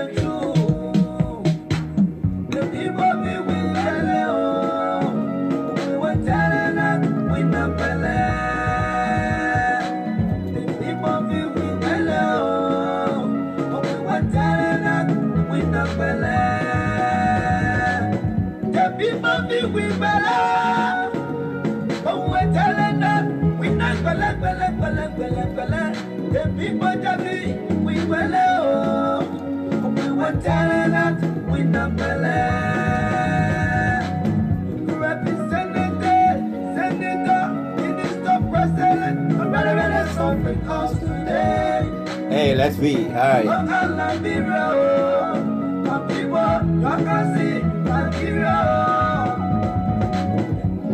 the truth. The people be with Beleo. We were telling us we not believe. The people be with Beleo. We were telling us we not believe. The people be with Beleo. We were telling us we not believe. The people just be we Beleo. We were telling us we not believe. Representative, senator, minister, president, ready suffering cause today. Hey, let's be. Alright. Liberia, my people, you can see Liberia.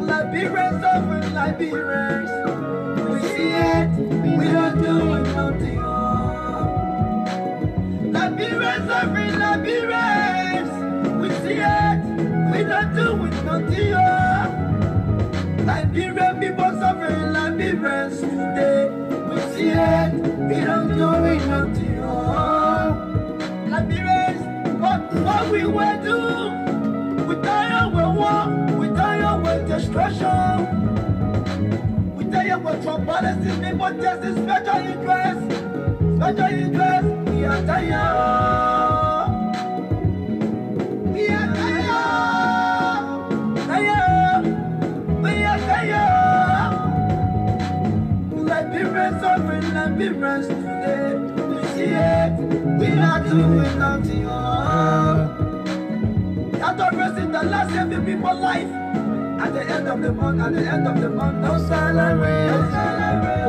Liberians suffering, Liberians. We see it, we don't do nothing. Liberians suffering, Liberians. We see it, we don't do nothing. Liberian people suffering, Liberians today. We see it, we don't do nothing. Liberians, what we will do? We tired with war, we tired with destruction. We tired with Trump policies, people just special interest. Special interest, we are tired. We are tired. Tired. We are tired. Liberians suffering, Liberians today. We see it, we are doing nothing. That rest in the last every people's life. At the end of the month, no salary, no salary.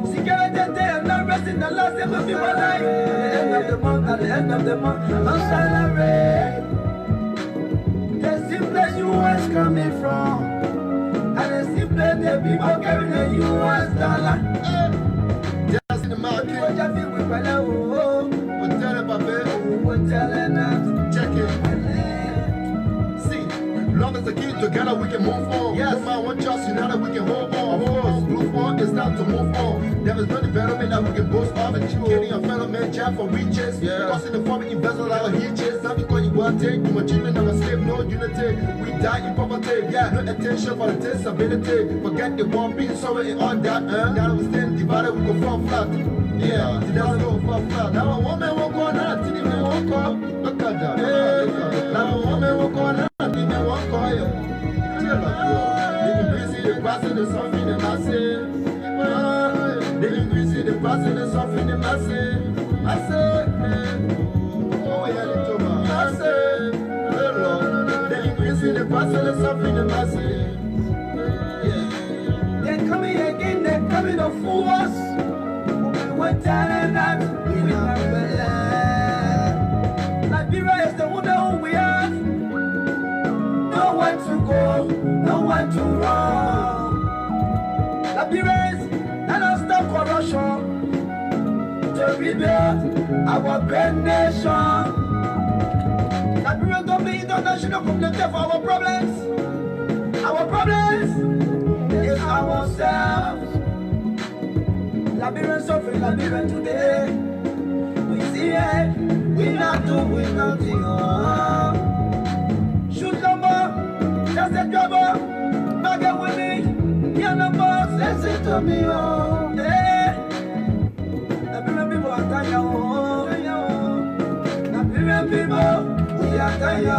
Security day and no rest in the last every people's life. At the end of the month, no salary. The simple US coming from, and the simple the people carrying the US dollar. Just in the market. We're just with Beleo. We're telling Papa. We're telling us. Check it. See, long as the keep together, we can move on. Yes. No matter what just united, we can hold on. Of course, move on is time to move on. There is no development that we can boast of. Educating your fellow man, job for riches. Because in the form of investors, our hitches. Not because you want to take, you my children, I'm a slave, no unity. We die in poverty, no attention for the disability. Forget the war, being sorry and all that. Now we stand divided, we go fall flat. Yeah, let's go fall flat. Now a woman won't go on, till the man won't go. Look at that. Now a woman won't go on, till the man won't go. They can see the process of something that I say. They can see the process of something that I say. I say, oh yeah, little man. I say, they can see the process of something that I say. They're coming again, they're coming to fool us. We're telling that we not believe. Liberia is the wonder who we have. Nowhere to go, nowhere to run. Liberians, let us stop corruption to rebuild our great nation. Liberia government international community for our problems. Our problems is ourselves. Liberians suffering, Liberian today. We see it, we not doing nothing. Shoot number, just a jobber, bargain with me. Your number, listen to me, oh. Hey, Liberian people are tired, oh. Liberian people, we are tired, oh.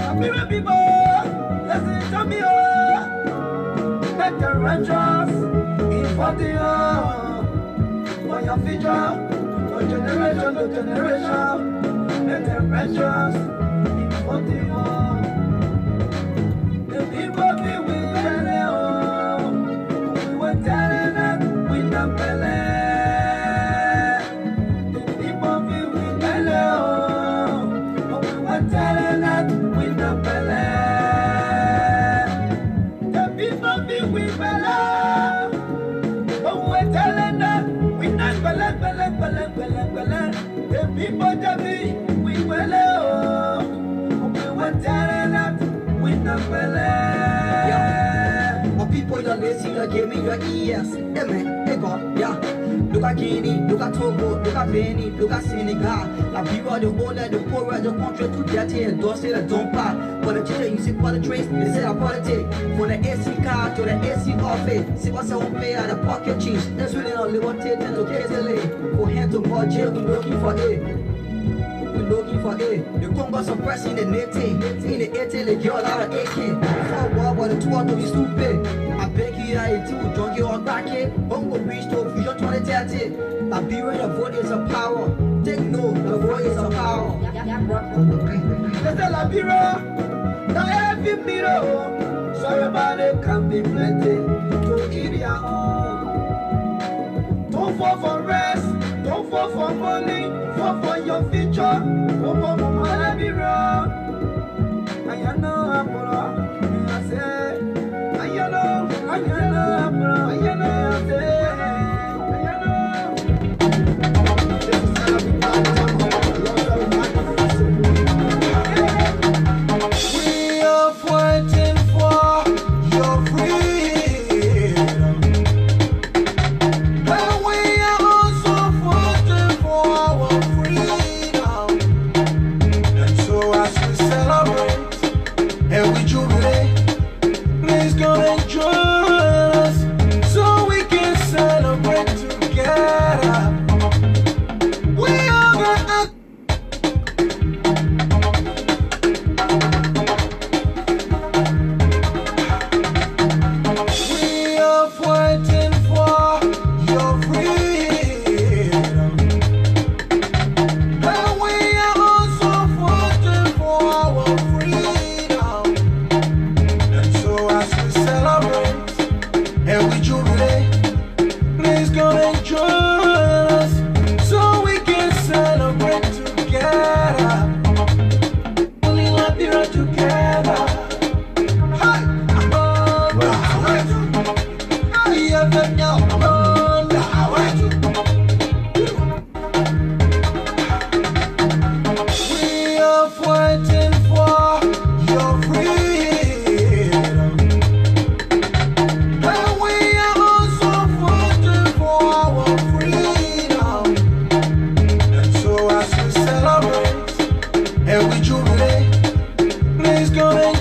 Liberian people, listen to me, oh. Let the righteous for the for your future, for generation to generation, let the righteous for the people be with Beleo. We were telling them we not believe. The people be with Beleo. We were telling them we not believe. The people be with Beleo. Telling them we not believe. The people that we will. We were telling them we not believe. Put your lips here, give me your ears. Hey man, hey God, yeah. Look at Guinea, look at Togo, look at Benin, look at Senegal. La people, the older, the poorer, the country to get here, don't say that don't pass. For the teacher, you see politics, they say that politics. From the AC car to the AC office, see what's on pay at the pocket cheese. That's really not liberty to KZLA. For him to go jail, we're looking for it. We're looking for it. The Congo suppressing the native. In the 80, the girl out of AK. For war, but the 12 to be stupid. I beg you, I eat you, don't get on back here. Bongo reach to Vision 2030. Liberia, the vote is a power. Take note, the vote is a power. Let's tell Liberia, now every mirror. So everybody can be plenty to eat your own. Don't fall for rest, don't fall for money, fall for your future, fall for my Liberia. I know I'm gonna, I say, I know, I'm gonna, I know.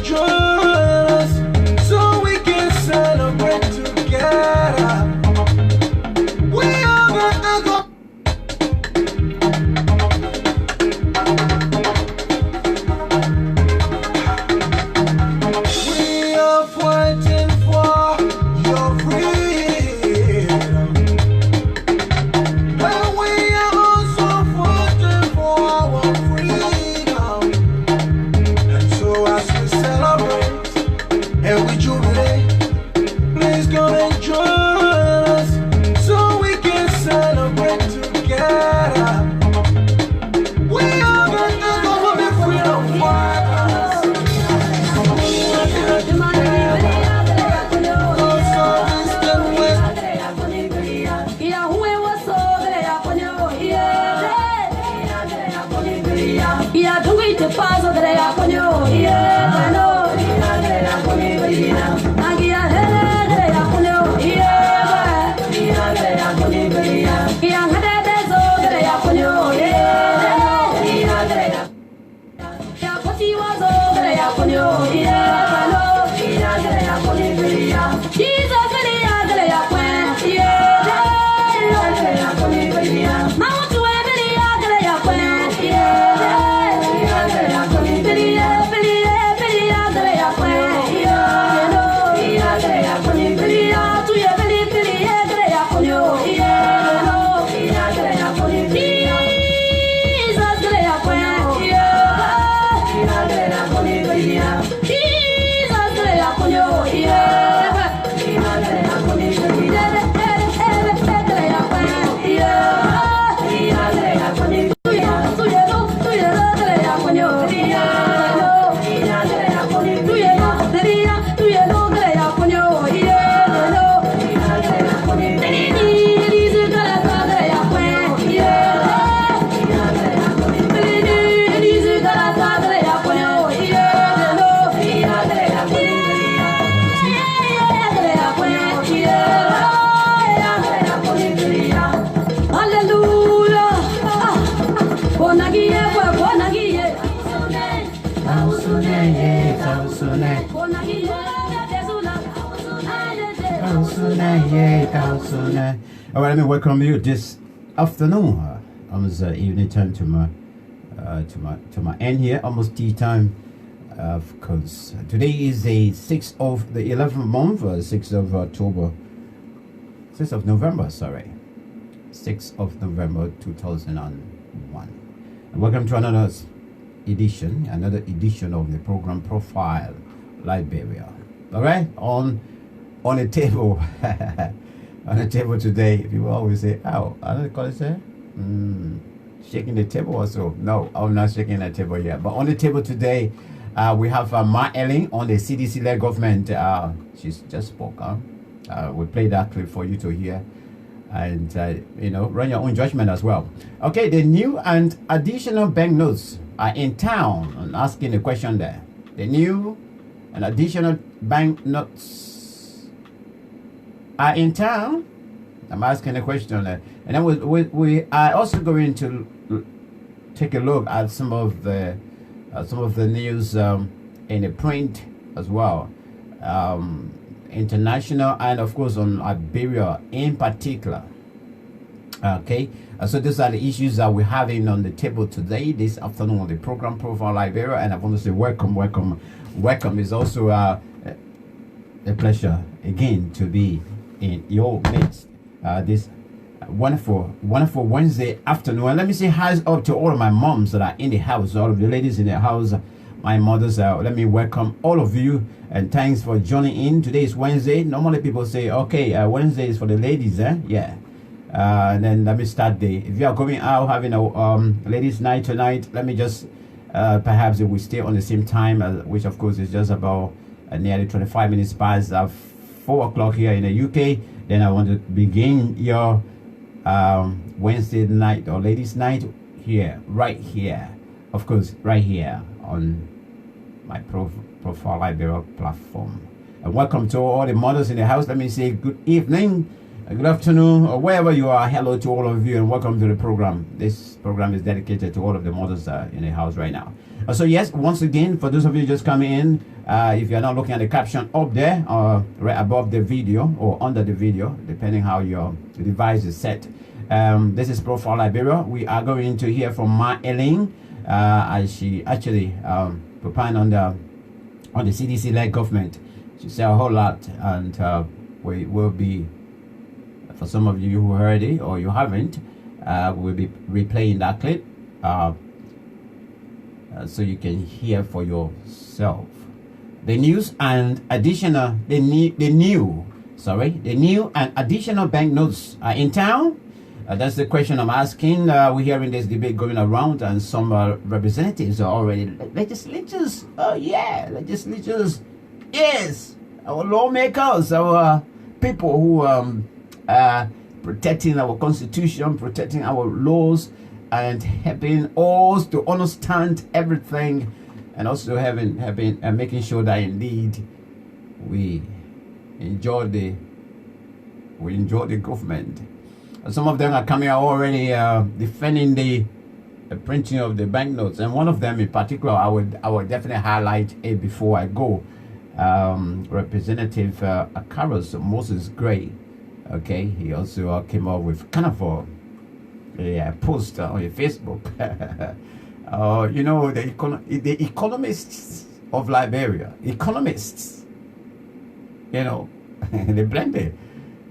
Join us so we can celebrate together. All right, let me welcome you this afternoon. Almost evening time to my end here. Almost tea time. Of course, today is the 6th of the 11th month, 6th of October, 6th of November. Sorry, 6th of November 2001. And welcome to another edition of the program Profile Liberia. All right, on the table, on the table today. People always say, "Oh, I don't call it say, shaking the table or so." No, I'm not shaking the table yet. But on the table today, we have Ma Ellen on the CDC-led government. She's just spoke. We play that clip for you to hear, and run your own judgment as well. Okay, the new and additional banknotes are in town. I'm asking the question there. The new and additional banknotes are in town. I'm asking the question there, and then we are also going to take a look at some of the news in the print as well, international, and of course on Liberia in particular. Okay, so these are the issues that we're having on the table today, this afternoon on the program Profile Liberia, and I want to say welcome. It's also a pleasure again to be in your midst this wonderful Wednesday afternoon. And let me say hi up to all of my moms that are in the house, all of the ladies in the house, my mothers. Let me welcome all of you, and thanks for joining in. Today is Wednesday. Normally people say, okay, Wednesday is for the ladies, yeah. And then let me start if you are going out having a ladies night tonight, let me just perhaps if we stay on the same time, which of course is just about nearly 25 minutes past 4 o'clock here in the UK, then I want to begin your Wednesday night or ladies night right here, of course, right here on my Profile Liberia platform. And welcome to all the mothers in the house. Let me say good evening, good afternoon, or wherever you are. Hello to all of you, and welcome to the program. This program is dedicated to all of the mothers in the house right now. So yes, once again, for those of you just coming in, if you're not looking at the caption up there or right above the video or under the video, depending how your device is set, this is Profile Liberia. We are going to hear from Ma Ellen, as she actually propined on the CDC-led government. She said a whole lot, and we will be, for some of you who heard it or you haven't, we'll be replaying that clip so you can hear for yourself. The new and additional banknotes are in town. That's the question I'm asking. We're hearing this debate going around, and some representatives are already legislators. Legislators. Yes, our lawmakers, our people who are protecting our constitution, protecting our laws, and helping us to understand everything, and also having making sure that indeed we enjoy the government. And some of them are coming out already defending the printing of the banknotes, and one of them in particular, I would definitely highlight it before I go. Representative Akaros Moses Gray. Okay, he also came up with kind of a post on Facebook. The economists of Liberia, they blend it.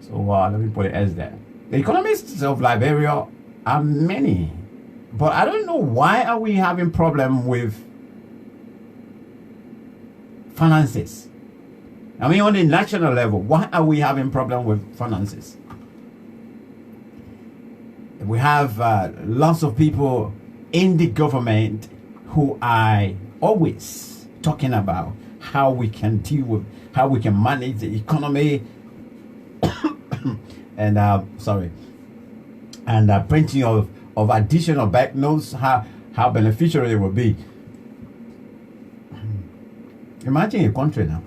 So let me put it as that. The economists of Liberia are many, but I don't know why are we having problem with finances. I mean, on the national level, why are we having problem with finances? We have lots of people in the government who are always talking about how we can deal with, how we can manage the economy, and printing of additional banknotes, how beneficial it will be. Imagine a country now,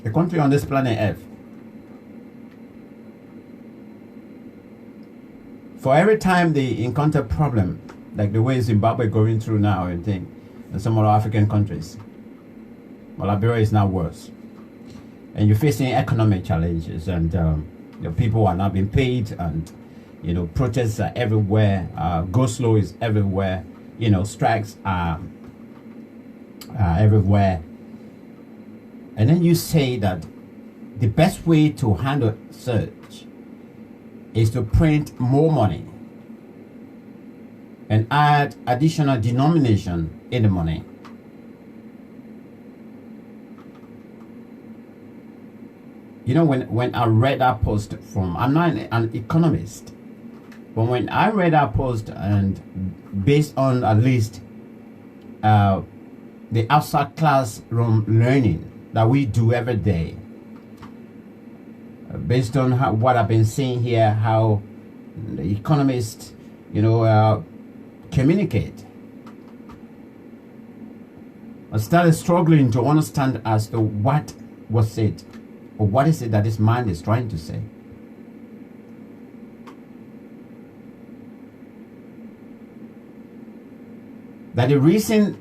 a country on this planet Earth. For every time they encounter problem, like the way Zimbabwe going through now and some other African countries, well, Liberia is now worse. and you're facing economic challenges, and people are not being paid, and protests are everywhere, go slow is everywhere, strikes are everywhere, and then you say that the best way to handle such is to print more money and add additional denomination in the money. When I read that post from, I'm not an economist, but when I read that post, and based on at least the outside classroom learning that we do every day, based on what I've been seeing here, how the economists, communicate, I started struggling to understand as to what was it, or what is it that this man is trying to say. That the reason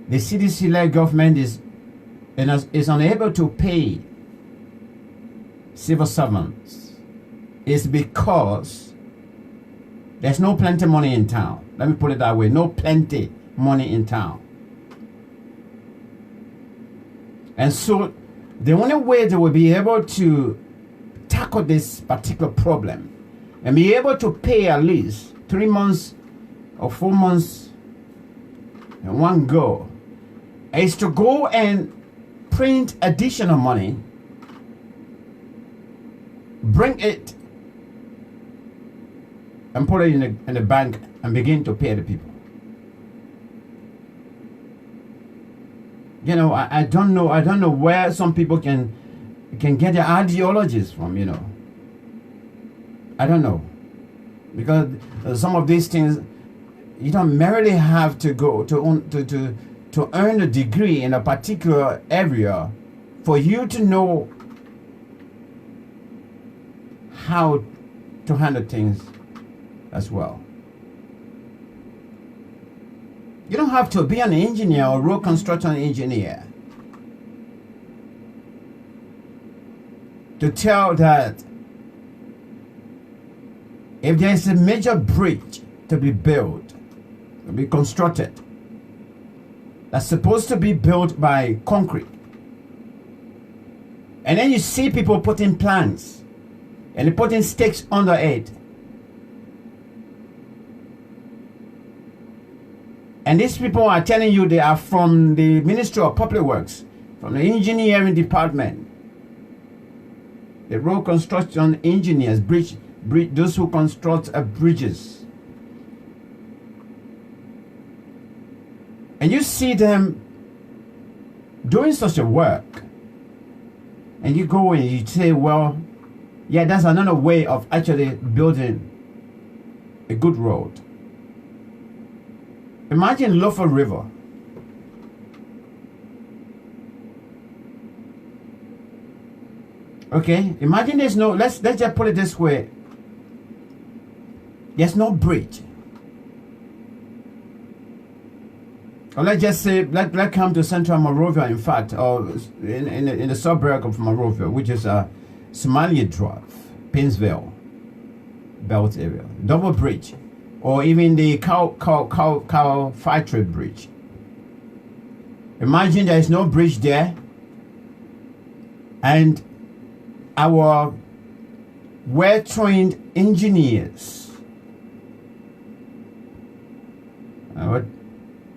the CDC-led government is unable to pay civil servants is because there's no plenty money in town. Let me put it that way. No plenty money in town. And so the only way they will be able to tackle this particular problem and be able to pay at least 3 months or 4 months in one go is to go and print additional money, bring it and put it in the bank and begin to pay the people. I don't know where some people can get their ideologies from, I don't know. Because some of these things, you don't merely have to go to earn a degree in a particular area for you to know how to handle things as well. You don't have to be an engineer or road construction engineer to tell that if there is a major bridge to be built, to be constructed, that's supposed to be built by concrete, and then you see people putting planks and they putting stakes under it, and these people are telling you they are from the Ministry of Public Works, from the engineering department, the road construction engineers, those who construct bridges. And you see them doing such a work, and you go and you say, well, yeah, that's another way of actually building a good road. Imagine Lofa River. Okay, imagine there's no, let's just put it this way. There's no bridge. Or let's just say, let's come to Central Monrovia, in fact, or in the suburb of Monrovia, which is Somalia Drive, Painesville Belt area. Double bridge. Or even the cow factory bridge. Imagine there is no bridge there, and our well-trained engineers,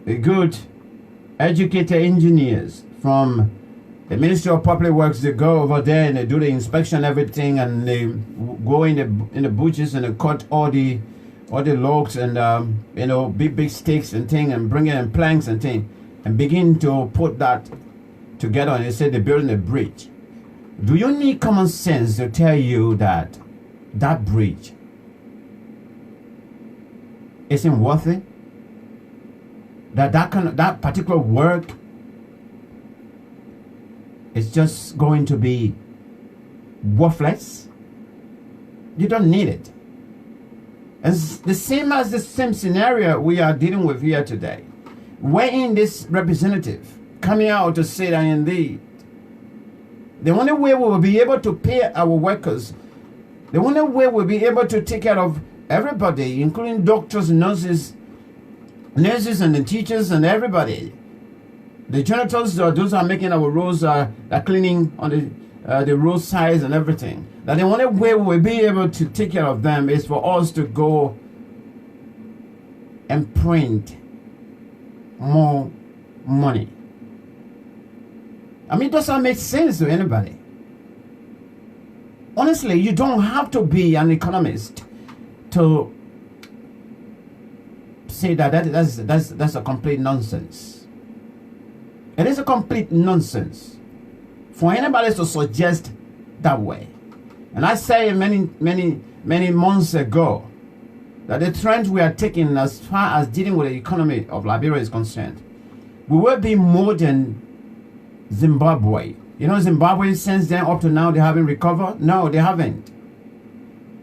the good educated engineers from the Ministry of Public Works, they go over there and they do the inspection, everything, and they go in the bushes and they cut all the logs and big sticks and thing, and bring it in planks and thing, and begin to put that together, and they say they're building a bridge. Do you need common sense to tell you that that bridge isn't worth it? That particular work is just going to be worthless? You don't need it. It's the same scenario we are dealing with here today. Wherein this representative coming out to say that indeed The only way we will be able to pay our workers, the only way we'll be able to take care of everybody, including doctors, nurses and the teachers and everybody. The janitors, those who are making our roads, are cleaning on the roadsides and everything. That the only way we'll be able to take care of them is for us to go and print more money. I mean, does that make sense to anybody? Honestly, you don't have to be an economist to say that's a complete nonsense. It is a complete nonsense for anybody to suggest that way. And I say many months ago that the trend we are taking as far as dealing with the economy of Liberia is concerned, we will be more than Zimbabwe. You know, Zimbabwe, since then up to now, they haven't recovered? No, they haven't.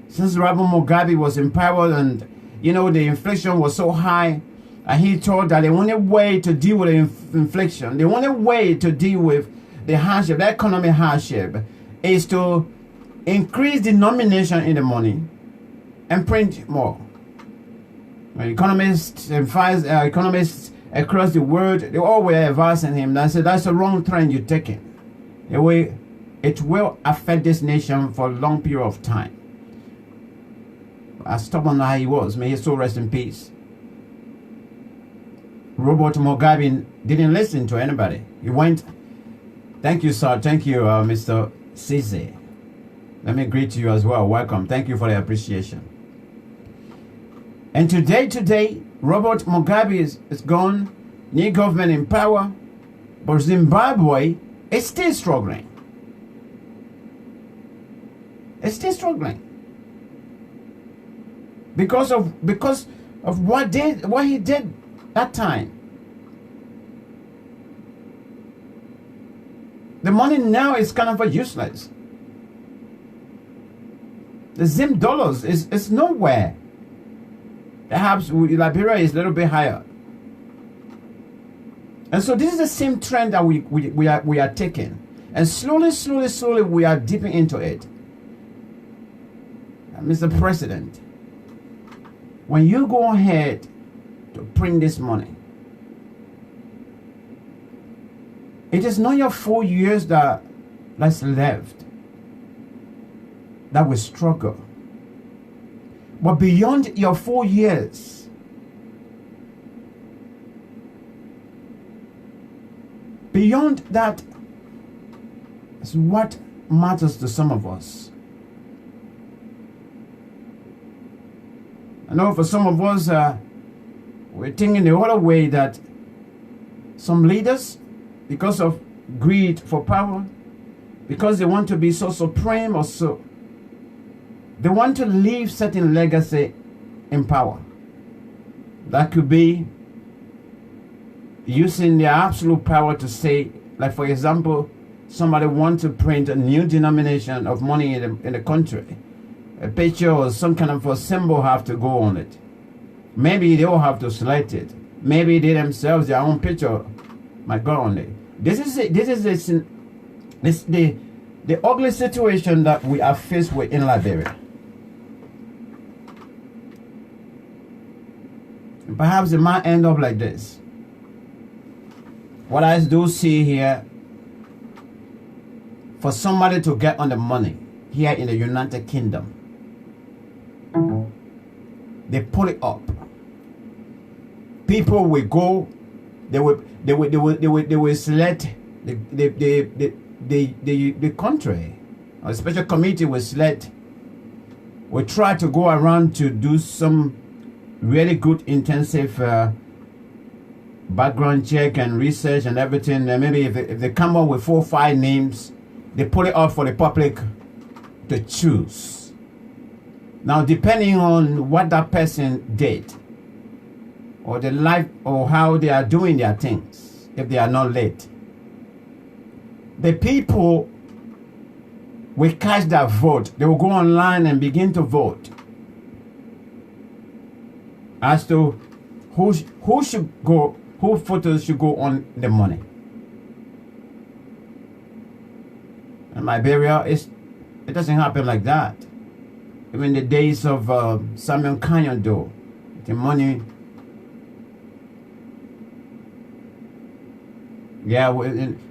Since Robert Mugabe was in power and, you know, the inflation was so high, and he thought that the only way to deal with the inflation, the only way to deal with the hardship, the economic hardship, is to increase the denomination in the money and print more. Economists across the world, they all were advising him. They said, that's the wrong trend you're taking. It will affect this nation for a long period of time. As stubborn as he was, may his soul rest in peace. Robert Mugabe didn't listen to anybody. He went, thank you, sir. Thank you, Mr. Cisse. Let me greet you as well. Welcome. Thank you for the appreciation. And today, Robert Mugabe is gone. New government in power. But Zimbabwe is still struggling. It's still struggling. Because of what he did that time. The money now is kind of useless. The Zim dollars is nowhere. Perhaps Liberia is a little bit higher. And so this is the same trend that we are taking. And slowly we are dipping into it. Mr. President, when you go ahead to print this money, it is not your 4 years that's left that will struggle. But beyond your 4 years, beyond that is what matters to some of us. I know for some of us, we're thinking the other way, that some leaders, because of greed for power, because they want to be so supreme or so, they want to leave certain legacy in power. That could be using their absolute power to say, like for example, somebody wants to print a new denomination of money in the country. A picture or some kind of a symbol have to go on it. Maybe they will have to select it. Maybe they themselves, their own picture might go on it. This is the ugly situation that we are faced with in Liberia. Perhaps it might end up like this. What I do see here, for somebody to get on the money here in the United Kingdom, they pull it up. People will go. They will select the country. A special committee will select. Will try to go around to do some really good intensive background check and research and everything. And maybe if they come up with 4 or 5 names, they put it up for the public to choose. Now, depending on what that person did, or the life, or how they are doing their things, if they are not late, the people will cast their vote. They will go online and begin to vote as to who should go, who photos should go on the money. In Liberia, it doesn't happen like that. Even the days of Samuel Canyon, though, the money. Yeah,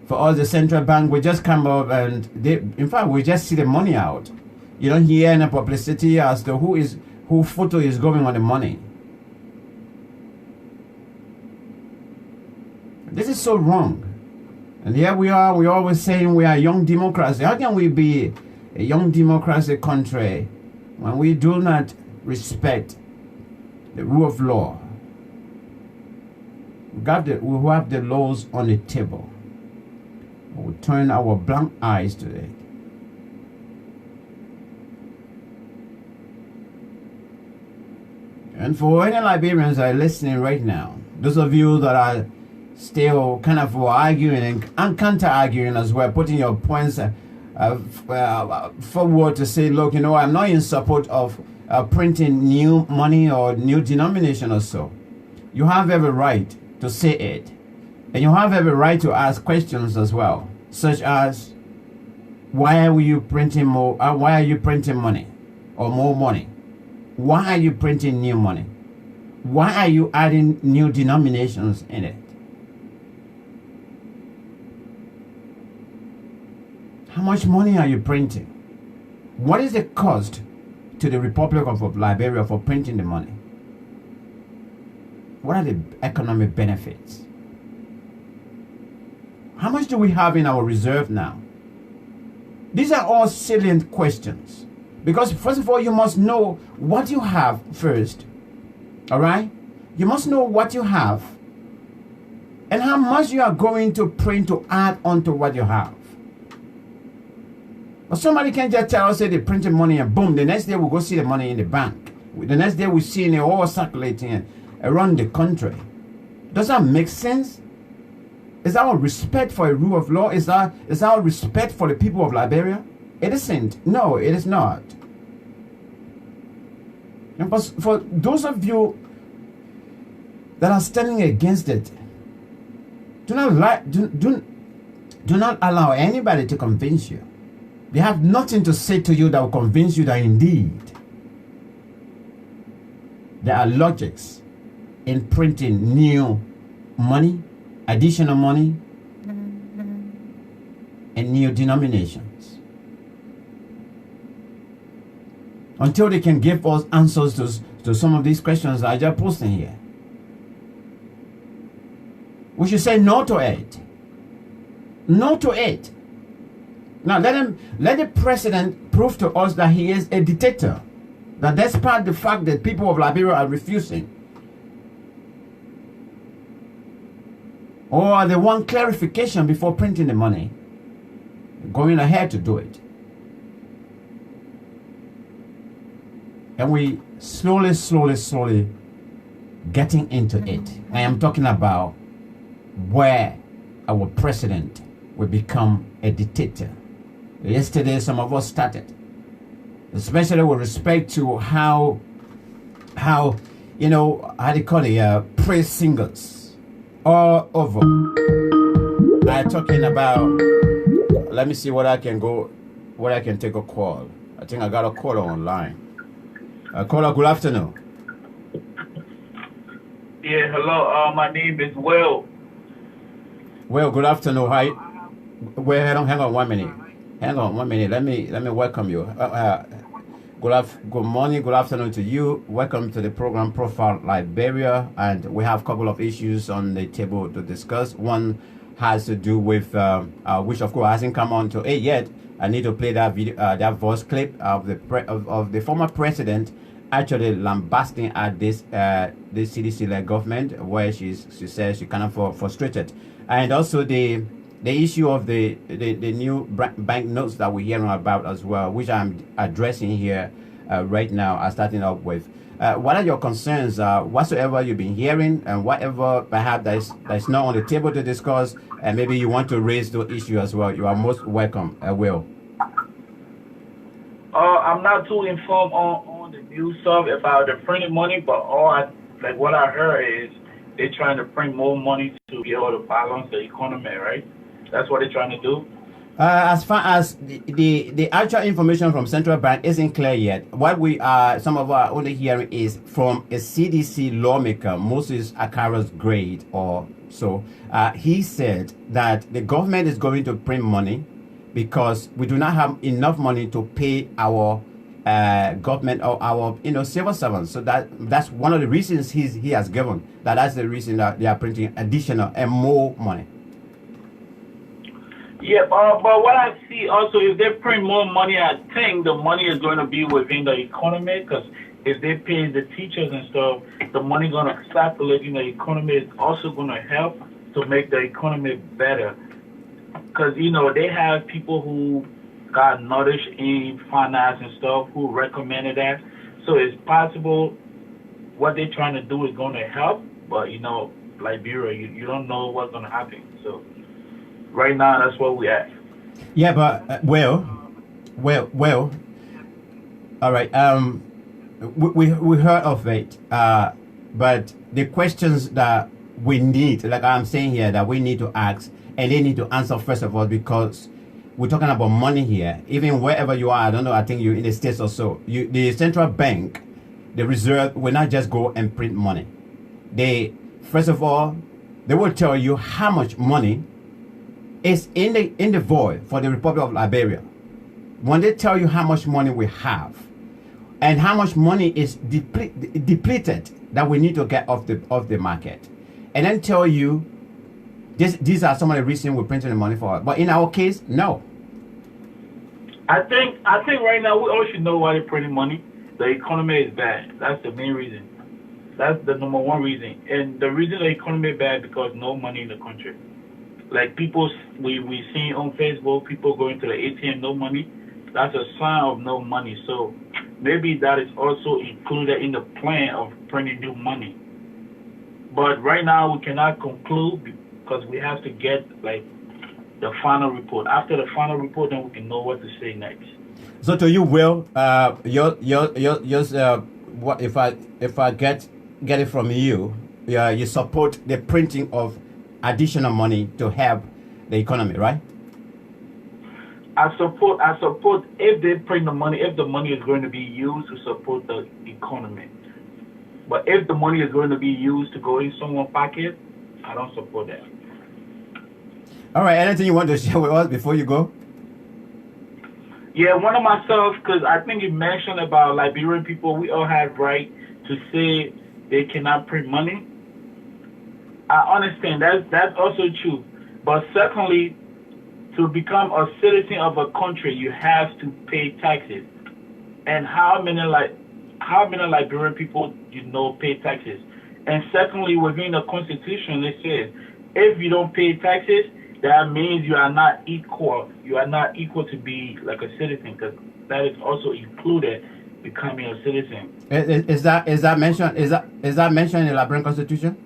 for us, the central bank, we just come up and in fact, we just see the money out. You don't hear any publicity as to who photo is going on the money. This is so wrong. And here we are, we're always saying we are a young democracy. How can we be a young democracy country when we do not respect the rule of law? We have the laws on the table. We turn our blank eyes to it. And for any Liberians that are listening right now, those of you that are still kind of arguing and counter-arguing as well, putting your points forward to say, look, I'm not in support of printing new money or new denomination or so. You have every right to say it. And you have every right to ask questions as well, such as, why are you printing more? Why are you printing money or more money? Why are you printing new money? Why are you adding new denominations in it? How much money are you printing? What is the cost to the Republic of Liberia for printing the money? What are the economic benefits? How much do we have in our reserve now? These are all salient questions. Because first of all, you must know what you have first. All right? You must know what you have and how much you are going to print to add onto what you have. But somebody can just tell us that they're printing money and boom, the next day we'll go see the money in the bank. The next day we're seeing it all circulating around the country. Does that make sense? Is that our respect for a rule of law? Is that our respect for the people of Liberia? It isn't. No, it is not. And for those of you that are standing against it, do not allow anybody to convince you. They have nothing to say to you that will convince you that indeed there are logics in printing new money, additional money, and new denominations. Until they can give us answers to some of these questions that I just posting here. We should say no to it. No to it. Now let the president prove to us that he is a dictator. That despite the fact that people of Liberia are refusing, or they want clarification before printing the money, going ahead to do it. And we slowly getting into it. I am talking about where our president will become a dictator. Yesterday, some of us started, especially with respect to how do you call it, praise singers all over are talking about. Let me see where I can take a call. I think I got a caller online. Caller, good afternoon. Yeah, hello. My name is Will. Well, good afternoon. Hi. Well, hang on 1 minute. Hang on 1 minute. Let me welcome you. Good morning, good afternoon to you. Welcome to the program Profile Liberia, and we have a couple of issues on the table to discuss. One has to do with which of course hasn't come on to it yet. I need to play that video, that voice clip of the former president actually lambasting at this CDC-led government, where she says she kind of frustrated, and also the issue of the new banknotes that we're hearing about as well, which I'm addressing here right now, starting up with. What are your concerns, whatsoever you've been hearing, and whatever perhaps that's not on the table to discuss, and maybe you want to raise the issue as well? You are most welcome, Will. I'm not too informed on the new stuff about the printing money, but what I heard is they're trying to print more money to be able to balance the economy, right? That's what they're trying to do. As far as the actual information from central bank isn't clear yet. What we are some of our only hearing is from a CDC lawmaker, Moses Akara's grade or so. He said that the government is going to print money because we do not have enough money to pay our government or our civil servants. So that's one of the reasons he has given. That's the reason that they are printing additional and more money. Yeah, but what I see also, if they print more money, I think the money is going to be within the economy, because if they pay the teachers and stuff, the money going to circulate in the economy is also going to help to make the economy better. Because, they have people who got knowledge in finance and stuff who recommended that. So it's possible what they're trying to do is going to help, but, Liberia, you don't know what's going to happen. So right now, that's what we at. Yeah, but well. All right. We heard of it. But the questions that we need, like I'm saying here, that we need to ask, and they need to answer first of all, because we're talking about money here. Even wherever you are, I don't know. I think you're in the States or so. The central bank, the reserve, will not just go and print money. First of all, they will tell you how much money is in the void for the Republic of Liberia. When they tell you how much money we have and how much money is depleted that we need to get off the market, and then tell you these are some of the reasons we're printing the money for. But in our case, no. I think right now we all should know why they're printing money. The economy is bad. That's the main reason. That's the number one reason. And the reason the economy is bad because no money in the country. Like people, we see on Facebook, people going to the ATM, no money. That's a sign of no money. So maybe that is also included in the plan of printing new money. But right now we cannot conclude because we have to get the final report. After the final report, then we can know what to say next. So to you, Will, what if I get it from you? You support the printing of additional money to help the economy, right? I support if they print the money, if the money is going to be used to support the economy. But if the money is going to be used to go in someone's pocket, I don't support that. All right, anything you want to share with us before you go? Yeah, one of myself, because I think you mentioned about Liberian people, we all have right to say they cannot print money. I understand that's also true. But secondly, to become a citizen of a country, you have to pay taxes. And how many Liberian people pay taxes? And secondly, within the Constitution, it says if you don't pay taxes, that means you are not equal. You are not equal to be like a citizen, because that is also included becoming a citizen. Is that mentioned? Is that mentioned in the Liberian Constitution?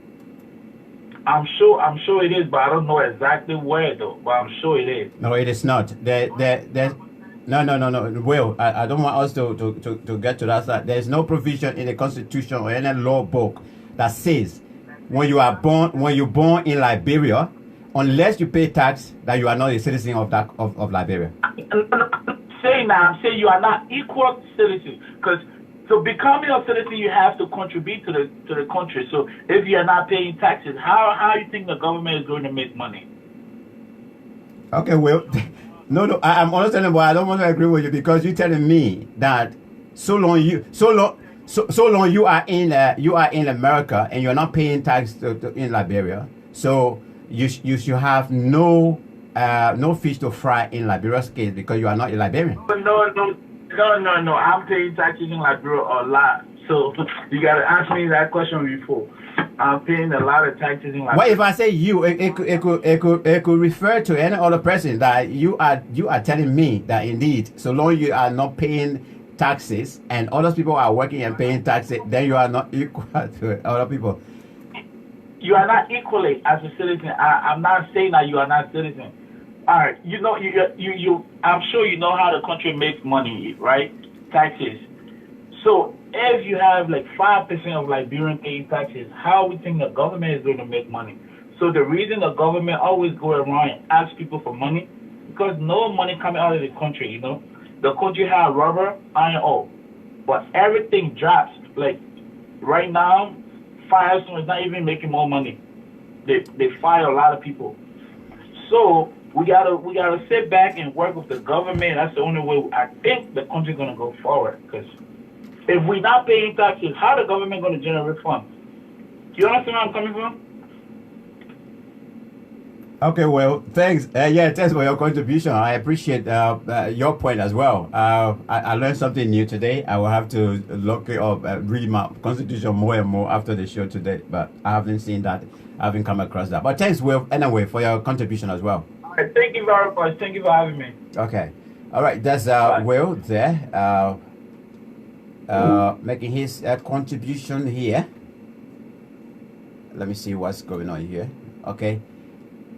I'm sure it is, but I don't know exactly where though. But I'm sure it is. No, it is not. No. Will, I don't want us to get to that side. There is no provision in the Constitution or any law book that says when you're born in Liberia, unless you pay tax, that you are not a citizen of Liberia. I'm saying you are not equal citizens, because to becoming a citizen, you have to contribute to the country. So if you are not paying taxes, how you think the government is going to make money? Okay, well, no, I'm understanding, but I don't want to agree with you, because you're telling me that so long you are in America and you're not paying tax in Liberia, so you should have no fish to fry in Liberia's case because you are not a Liberian. No. I'm paying taxes in Liberia a lot. So you got to ask me that question before. I'm paying a lot of taxes in Liberia. What if I say you? It could refer to any other person that you are telling me that indeed, so long you are not paying taxes and other people are working and paying taxes, then you are not equal to other people. You are not equally as a citizen. I'm not saying that you are not a citizen. All right, you I'm sure you know how the country makes money, right? Taxes. So if you have 5% of Liberian paying taxes, how we think the government is going to make money? So the reason the government always go around and ask people for money, because no money coming out of the country. You know, the country has rubber, iron ore, but everything drops. Like right now, Firestone is not even making more money. They fire a lot of people. So we gotta sit back and work with the government. That's the only way I think the country's gonna go forward. Because if we're not paying taxes, how the government gonna generate funds? You understand where I'm coming from? Okay, well, thanks. Yeah, thanks for your contribution. I appreciate your point as well. I learned something new today. I will have to look it up, read my constitution more and more after the show today. But I haven't seen that. I haven't come across that. But thanks, Will, anyway, for your contribution as well. All right, thank you very much. Thank you for having me. Okay. All right, that's Will there making his contribution here. Let me see what's going on here. Okay.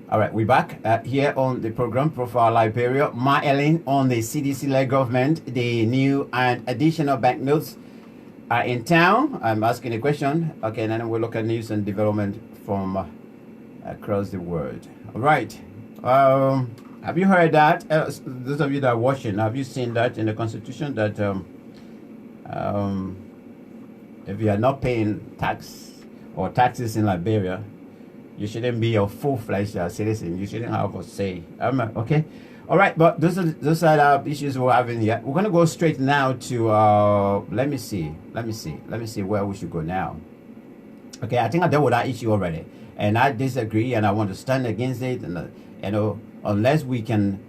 All right, we're back here on the program Profile Liberia. Ma Ellen on the CDC-led government. The new and additional banknotes are in town. I'm asking a question. Okay, and then we'll look at news and development from across the world. All right. Have you heard that? Those of you that are watching, have you seen that in the Constitution that if you are not paying tax or taxes in Liberia, you shouldn't be a full-fledged citizen. You shouldn't have a say. Okay. All right. But those are the issues we're having here. We're gonna go straight now to let me see where we should go now. Okay. I think I dealt with that issue already, and I disagree, and I want to stand against it. And you know, unless we can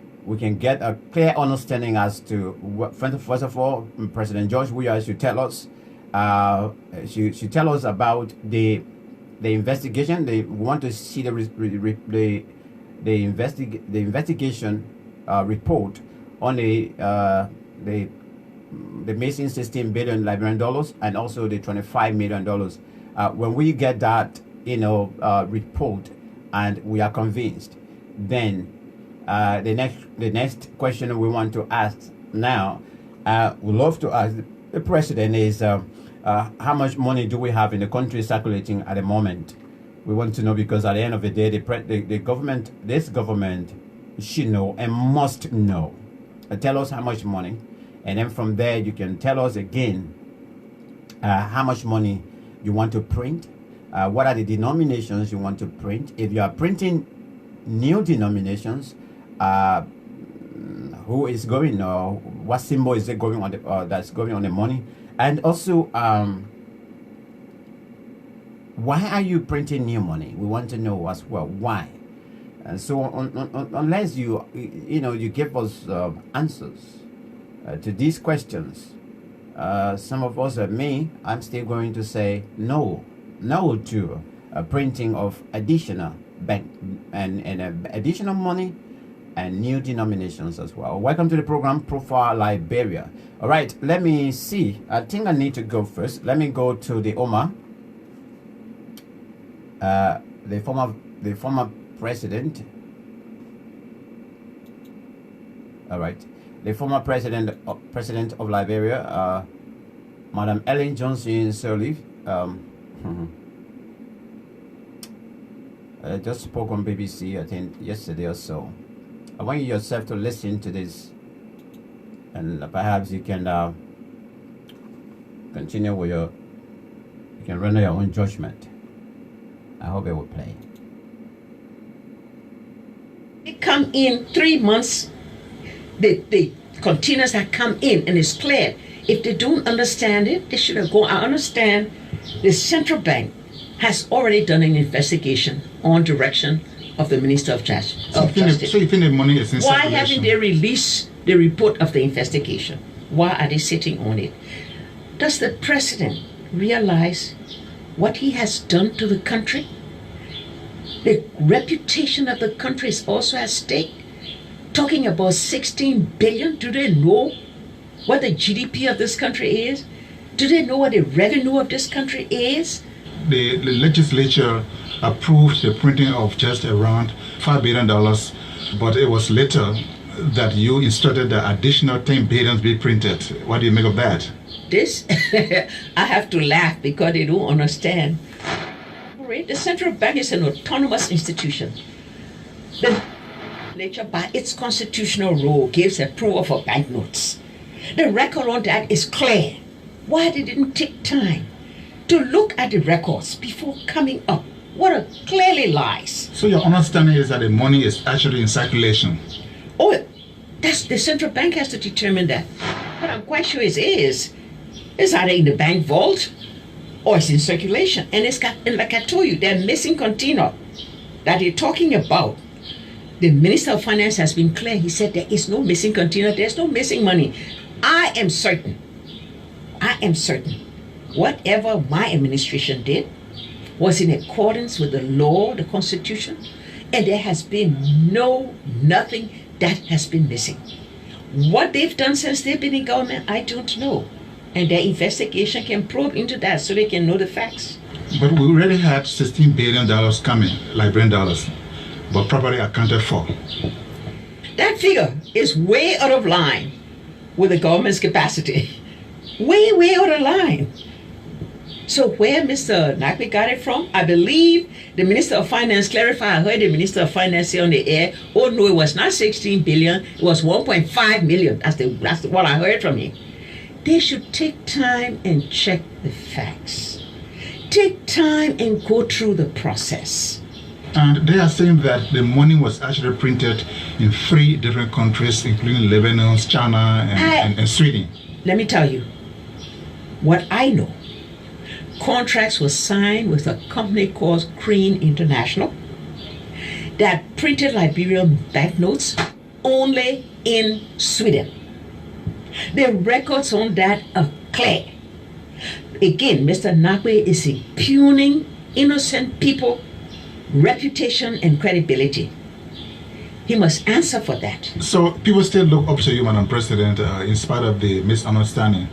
get a clear understanding as to what. First of all, President George Weah should tell us. Should tell us about the investigation. They want to see the investigation report on the missing $16 billion Liberian dollars and also the $25 million. When we get that, report and we are convinced, then the next question we want to ask now, we love to ask the president is. How much money do we have in the country circulating at the moment? We want to know, because at the end of the day, the government, this government, should know and must know. Tell us how much money, and then from there you can tell us again how much money you want to print. What are the denominations you want to print? If you are printing new denominations, who is going, or what symbol is it going on that's going on the money? And also, why are you printing new money? We want to know as well why. And so, unless you give us answers to these questions, some of us, I'm still going to say no to printing of additional bank and additional money and new denominations as well. Welcome to the program Profile Liberia. All right, let me see. I think I need to go first. Let me go to the Omar, the former president. All right, the former president of Liberia, Madam Ellen Johnson Sirleaf. Just spoke on BBC, I think yesterday or so. I want you yourself to listen to this, and perhaps you can continue with you can render your own judgment. I hope it will play. They come in 3 months, the containers that come in, and it's clear. If they don't understand it, they should have gone. I understand the central bank has already done an investigation on direction of the Minister of Justice. So you think the money is in Why circulation? haven't they released the report of the investigation? Why are they sitting on it? Does the president realize what he has done to the country? The reputation of the country is also at stake. Talking about 16 billion, do they know what the GDP of this country is? Do they know what the revenue of this country is? The legislature approved the printing of just around $5 billion, but it was later that you instructed that additional 10 billion be printed. What do you make of that? This, I have to laugh because they don't understand. The central bank is an autonomous institution. The legislature, by its constitutional rule, gives approval for banknotes. The record on that is clear. Why they didn't take time to look at the records before coming up? What a clearly lies. So your understanding is that the money is actually in circulation? Oh, that's the central bank has to determine that. But I'm quite sure it is. It's either in the bank vault or it's in circulation. And it's got, and like I told you, they're missing container that they're talking about. The Minister of Finance has been clear. He said there is no missing container. There's no missing money. I am certain, whatever my administration did was in accordance with the law, the Constitution, and there has been nothing that has been missing. What they've done since they've been in government, I don't know. And their investigation can probe into that so they can know the facts. But we already had $16 billion coming, Liberian dollars, but properly accounted for. That figure is way out of line with the government's capacity. Way out of line. So where Mr. Nakwe got it from, I believe the Minister of Finance clarified. I heard the Minister of Finance say on the air, oh no, it was not 16 billion, it was 1.5 million. That's what I heard from him. They should take time and check the facts. Take time and go through the process. And they are saying that the money was actually printed in 3 different countries, including Lebanon, China, and Sweden. Let me tell you what I know. Contracts were signed with a company called Crane International that printed Liberian banknotes only in Sweden. The records on that are clear. Again, Mr. Nakwe is impugning innocent people, reputation and credibility. He must answer for that. So people still look up to you, Madam President, in spite of the misunderstanding,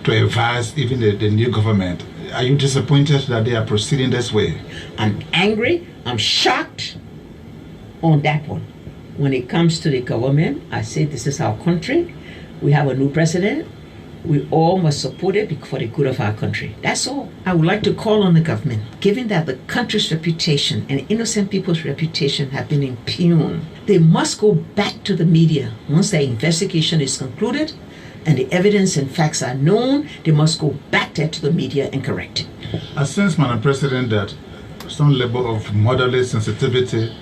to advise even the new government. Are you disappointed that they are proceeding this way? I'm angry. I'm shocked on that one. When it comes to the government, I say this is our country. We have a new president. We all must support it for the good of our country. That's all. I would like to call on the government, given that the country's reputation and innocent people's reputation have been impugned, they must go back to the media once their investigation is concluded and the evidence and facts are known. They must go back there to the media and correct it. I sense, Madam President, that some level of motherly sensitivity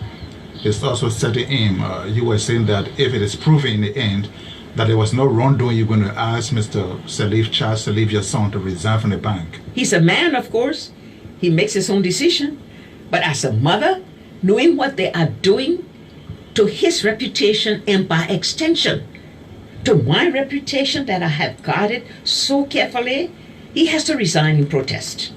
is also setting in. You were saying that if it is proven in the end that there was no wrongdoing, you're going to ask Mr. Salif, Charles Salif, your son, to resign from the bank. He's a man, of course. He makes his own decision. But as a mother, knowing what they are doing to his reputation and by extension to my reputation that I have guarded so carefully, he has to resign in protest.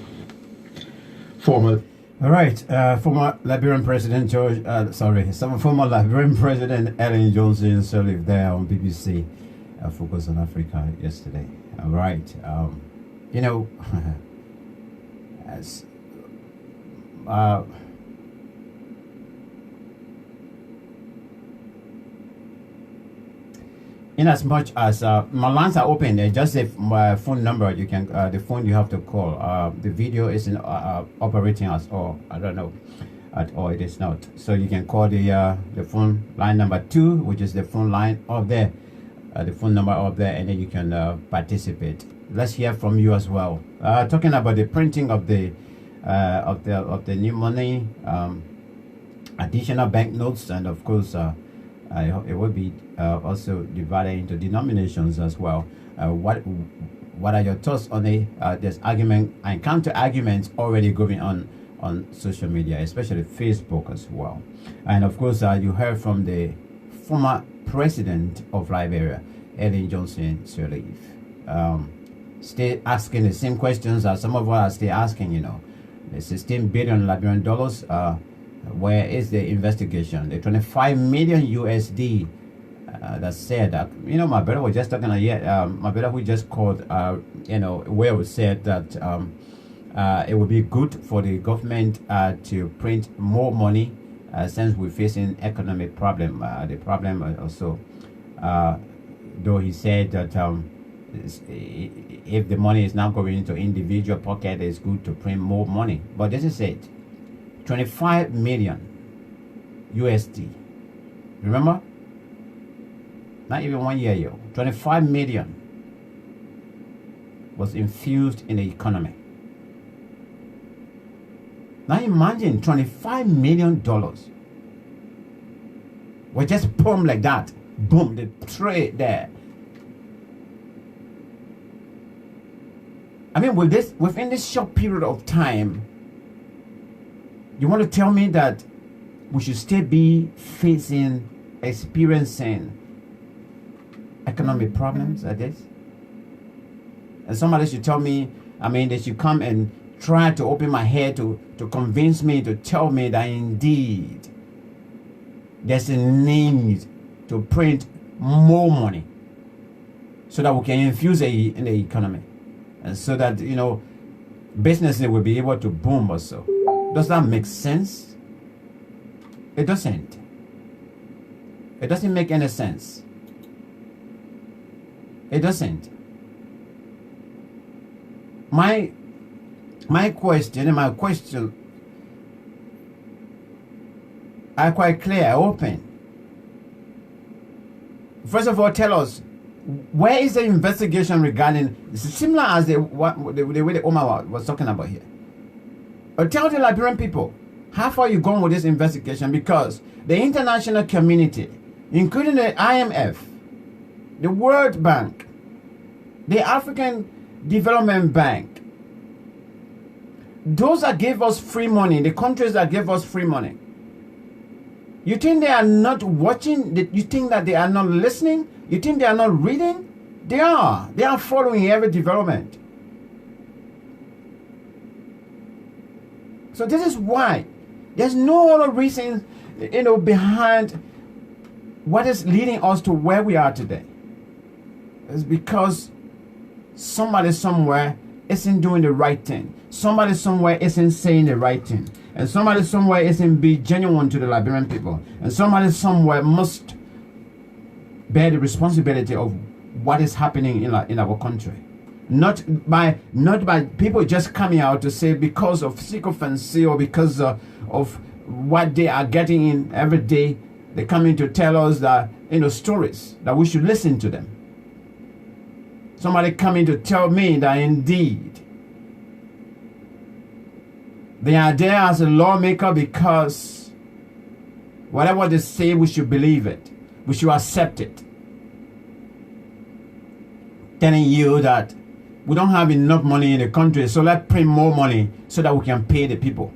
All right, former Liberian President former Liberian President Ellen Johnson Sirleaf there on BBC Focus on Africa yesterday. All right, as in as much as my lines are open, just my phone number you can the phone you have to call. The video isn't operating at all. I don't know at all. It is not. So you can call the phone line number 2, which is the phone line up there, the phone number up there, and then you can participate. Let's hear from you as well. Talking about the printing of the new money, additional banknotes, and of course. It will be also divided into denominations as well. What are your thoughts on the there's argument and counter arguments already going on social media, especially Facebook as well? And of course, you heard from the former president of Liberia, Ellen Johnson Sirleaf, still asking the same questions as some of us are still asking. The 16 billion Liberian dollars. Where is the investigation? The 25 million USD that said that, my brother was just talking my brother who just called, where we said that it would be good for the government to print more money since we're facing economic problem. The problem also, though he said that if the money is not going into individual pocket, it's good to print more money. But this is it. 25 million USD Remember? Not even 1 year ago. 25 million was infused in the economy. Now imagine $25 million. We just boom like that. Boom, the trade there. I mean, within this short period of time, you want to tell me that we should still be experiencing economic problems like this? And somebody should tell me, I mean, they should come and try to open my head to convince me, to tell me that indeed there's a need to print more money so that we can infuse in the economy, and so that, you know, businesses will be able to boom also. Does that make sense? It doesn't. It doesn't make any sense. It doesn't. My question are quite clear, open. First of all, tell us, where is the investigation regarding, similar as the way the Omar was talking about here? Or tell the Liberian people, how far you gone with this investigation? Because the international community, including the IMF, the World Bank, the African Development Bank, those that gave us free money, the countries that gave us free money, you think they are not watching? You think that they are not listening? You think they are not reading? They are. They are following every development. So this is why there's no other reason, you know, behind what is leading us to where we are today. It's because somebody somewhere isn't doing the right thing. Somebody somewhere isn't saying the right thing. And somebody somewhere isn't being genuine to the Liberian people. And somebody somewhere must bear the responsibility of what is happening in our country. Not by people just coming out to say because of sycophancy or because of what they are getting in every day, they come in to tell us that, you know, stories that we should listen to them. Somebody coming to tell me that indeed they are there as a lawmaker because whatever they say, we should believe it. We should accept it. Telling you that we don't have enough money in the country, so let's print more money so that we can pay the people.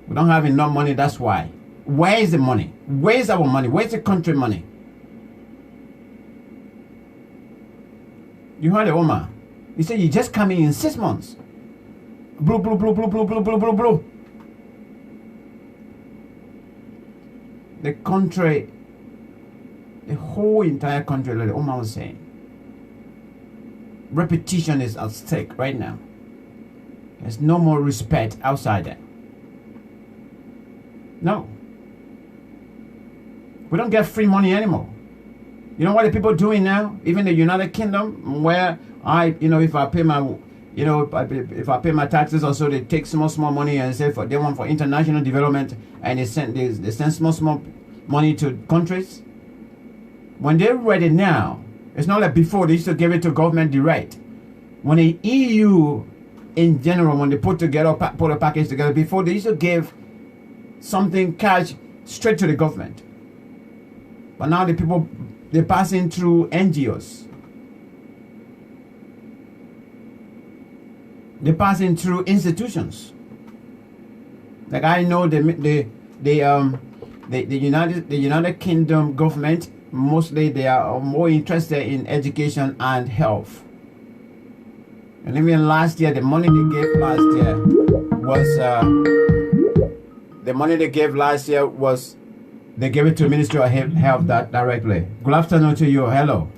We don't have enough money, that's why. Where is the money? Where is our money? Where's the country money? You heard it, Omar. He said you just coming in 6 months. Blue, blue, blue, blue, blue, blue, blue, blue, blue. The country, the whole entire country, like Omar was saying, repetition is at stake right now. There's no more respect outside there. No. We don't get free money anymore. You know what the people doing now? Even the United Kingdom, where if I pay my, if I pay my taxes or so, they take small money and say they want for international development, and they send small money to countries. When they're ready now, it's not like before they used to give it to government direct. When the EU in general, when they put a package together, before they used to give something cash straight to the government. But now the people, they're passing through NGOs. They're passing through institutions. Like I know the United Kingdom government, mostly they are more interested in education and health. And even last year, the money they gave last year was they gave it to Ministry of Health that directly. Good afternoon to you. Hello.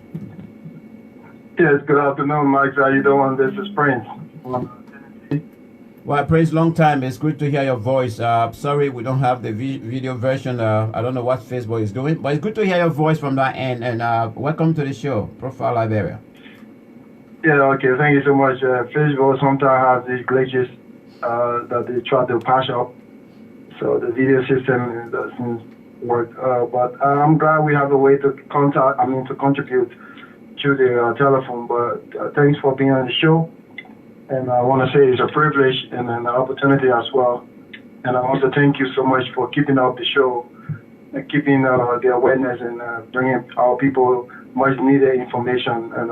Yes, good afternoon, Mike. How you doing? This is Prince. Well, Prince, long time. It's good to hear your voice. Sorry, we don't have the video version. I don't know what Facebook is doing, but it's good to hear your voice from that end. And welcome to the show, Profile Liberia. Yeah, okay. Thank you so much. Facebook sometimes has these glitches that they try to patch up. So the video system doesn't work. But I'm glad we have a way to to contribute to the telephone. But thanks for being on the show. And I want to say it's a privilege and an opportunity as well. And I want to thank you so much for keeping up the show, and keeping the awareness and bringing our people much needed information. And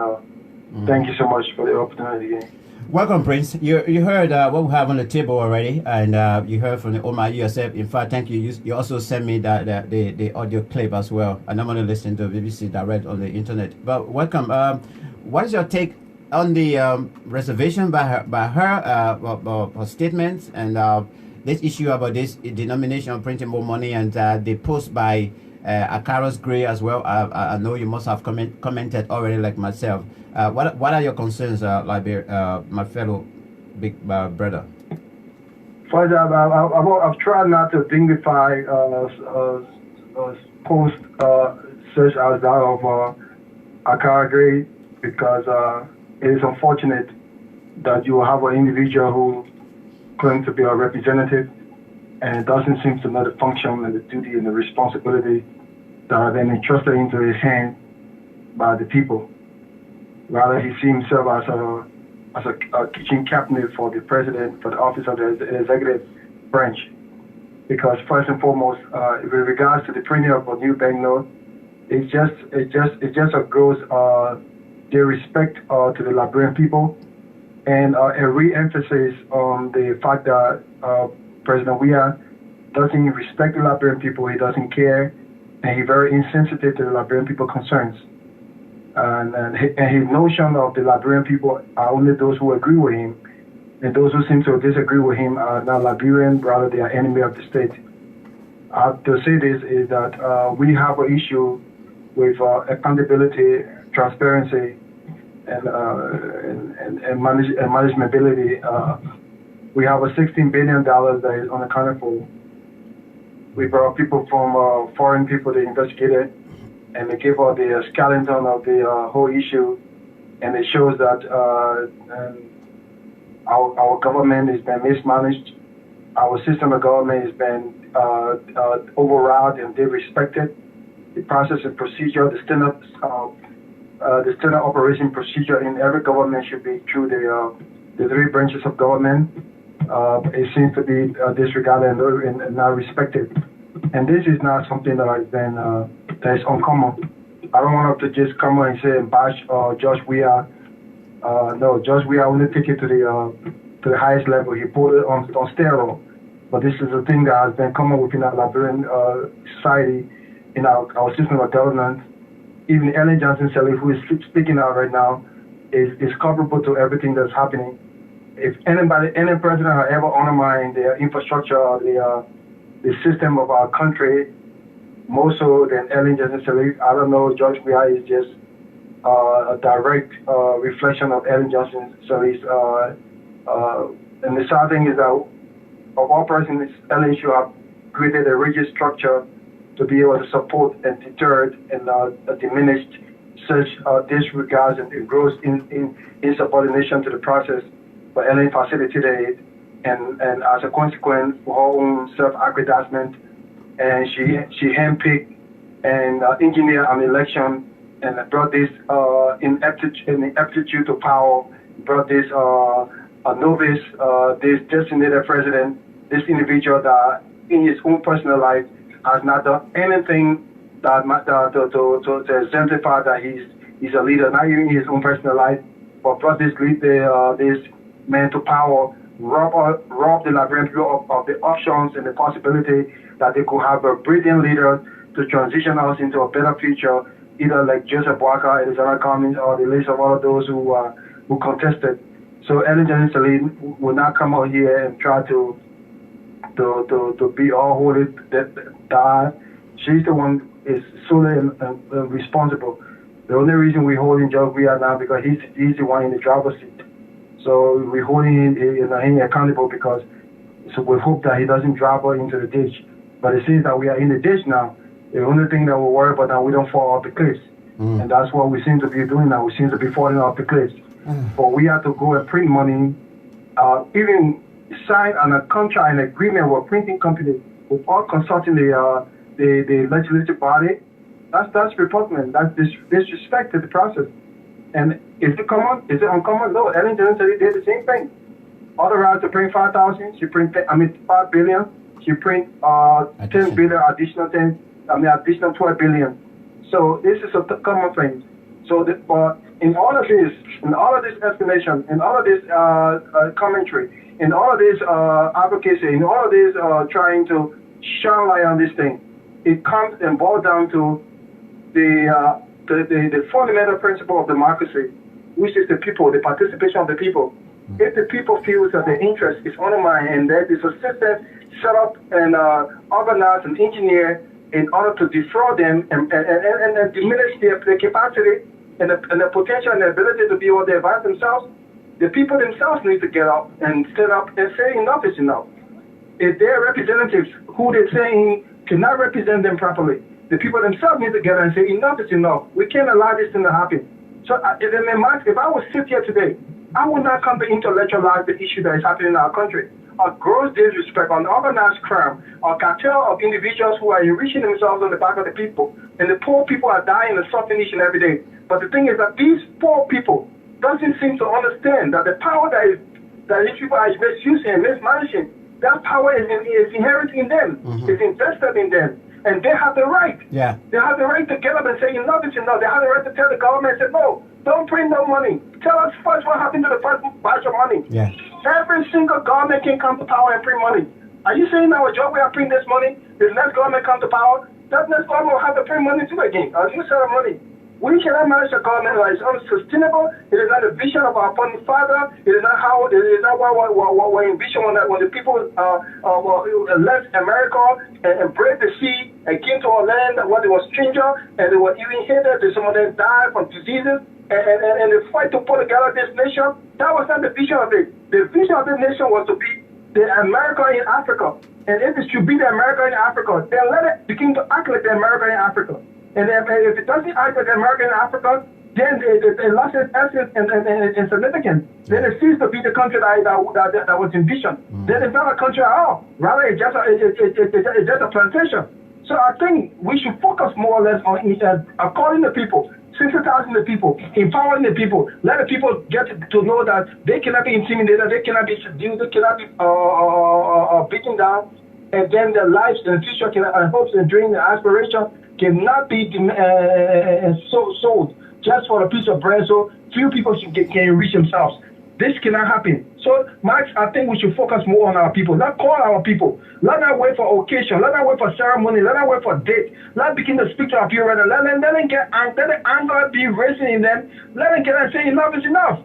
thank you so much for the opportunity. Welcome, Prince. You heard what we have on the table already, and you heard from the Omar yourself. In fact, thank you. You also sent me the audio clip as well, and I'm going to listen to BBC Direct on the internet. But welcome. What is your take on the reservation by her statements and this issue about this denomination of printing more money and the post by Akaros Gray as well? I know you must have commented already, like myself. What are your concerns, my fellow big brother? First, I've tried not to dignify post such as that of Akara Gray because it is unfortunate that you have an individual who claims to be a representative and doesn't seem to know the function and the duty and the responsibility that have been entrusted into his hand by the people. Rather, he sees himself as a kitchen cabinet for the president, for the office of the executive branch. Because first and foremost, with regards to the printing of a new banknote, it's just a gross disrespect to the Liberian people, and a re-emphasis on the fact that President Weah doesn't respect the Liberian people. He doesn't care, and he's very insensitive to the Liberian people's concerns. And his notion of the Liberian people are only those who agree with him, and those who seem to disagree with him are not Liberian, rather they are enemy of the state. To say this is that we have an issue with accountability, transparency, and manageability. We have a $16 billion that is unaccounted for. We brought people from foreign people to investigate it, and they gave us the skeleton of the whole issue, and it shows that our government has been mismanaged. Our system of government has been override and disrespected. The process and procedure, the standard operation procedure in every government should be through the three branches of government. It seems to be disregarded and not respected. And this is not something that has been that is uncommon. I don't want to just come and say and bash Judge Weah. No, Judge Weah only take it to the highest level. He put it on steroids. But this is a thing that has been common within our Liberian society, in our system of governance. Even Ellen Johnson Sirleaf, who is speaking out right now, is comparable to everything that's happening. If any president has ever undermined the infrastructure or the system of our country, more so than Ellen Johnson Sirleaf, I don't know, Judge Weah is just a direct reflection of Ellen Johnson Sirleaf's. And the sad thing is that of all persons, Ellen should have created a rigid structure to be able to support and deter and diminish such disregards and gross insubordination to the process. But Ellen facilitated it, and as a consequence, for her own self-aggrandizement, and she handpicked and engineered an election and brought this ineptitude to power, brought this a novice, this designated president, this individual that in his own personal life has not done anything that to exemplify that he's a leader, not even in his own personal life, but brought this man to power, rob the Liberian people of the options and the possibility that they could have a brilliant leader to transition us into a better future, either like Joseph Boakai, Elizabeth Cummings, or the list of all of those who contested. So Ellen Johnson Sirleaf will not come out here and try to be all holy that she's the one is solely responsible. The only reason we're holding Judge Weah now because he's the one in the driver's seat. So we're holding him accountable because we hope that he doesn't drop her into the ditch. But it seems that we are in the ditch now. The only thing that we worry about now, we don't fall off the cliffs. And that's what we seem to be doing now. We seem to be falling off the cliffs. But we have to go and print money, even sign on a contract, an agreement with a printing company without consulting the the legislative body, that's repugnant. That's disrespect to the process. And is it common? Is it uncommon? No. Ellen Johnson did the same thing. Authorized to print 5,000. She print 5 billion. She print 10 billion additional 12 billion. So this is a common thing. So in all of this explanation, in all of this commentary, in all of this advocacy, in all of this trying to shine light on this thing, it comes and boils down to the fundamental principle of democracy, which is the people, the participation of the people. If the people feel that their interest is undermined and there is a system set up and organized and engineered in order to defraud them and diminish their capacity and the potential and the ability to be able to advance themselves, the people themselves need to get up and stand up and say enough is enough. If their representatives, who they're saying cannot represent them properly, the people themselves need to get up and say enough is enough. We can't allow this thing to happen. So if I was sit here today, I would not come to intellectualize the issue that is happening in our country. A gross disrespect, an organized crime, a cartel of individuals who are enriching themselves on the back of the people, and the poor people are dying and suffering each and every day. But the thing is that these poor people doesn't seem to understand that the power that these people are misusing and mismanaging, that power is inherent in them, is invested in them. And they have the right. Yeah. They have the right to get up and say enough is enough. They have the right to tell the government, say, no, don't print no money. Tell us first what happened to the first batch of money. Yeah. Every single government can come to power and print money. Are you saying our job we are print this money? The next government come to power, that next government will have to print money too again. A new set of money. We cannot manage a government that is unsustainable. It is not a vision of our founding father. It is not what we envision when the people left America and brave the sea and came to our land where they were strangers and they were even hated. Some of them died from diseases and the fight to put together this nation. That was not the vision of it. The vision of this nation was to be the America in Africa. And if it should be the America in Africa, then let it begin to act like the America in Africa. And if it doesn't act like America in Africa, then it lost its essence and significance. Then it ceases to be the country that was envisioned. Then it's not a country at all. Rather, it's just a plantation. So I think we should focus more or less on calling the people, sensitizing the people, empowering the people, let the people get to know that they cannot be intimidated, they cannot be subdued, they cannot be beaten down, and then their lives in the future, hopes and dreams and aspirations cannot be sold just for a piece of bread so few people can reach themselves. This cannot happen. So, Max, I think we should focus more on our people. Let's call our people. Let not wait for occasion. Let not wait for ceremony. Let not wait for date. Let's begin to speak to our people. Let them get angry. Let the anger be rising in them. Let them get and say enough is enough.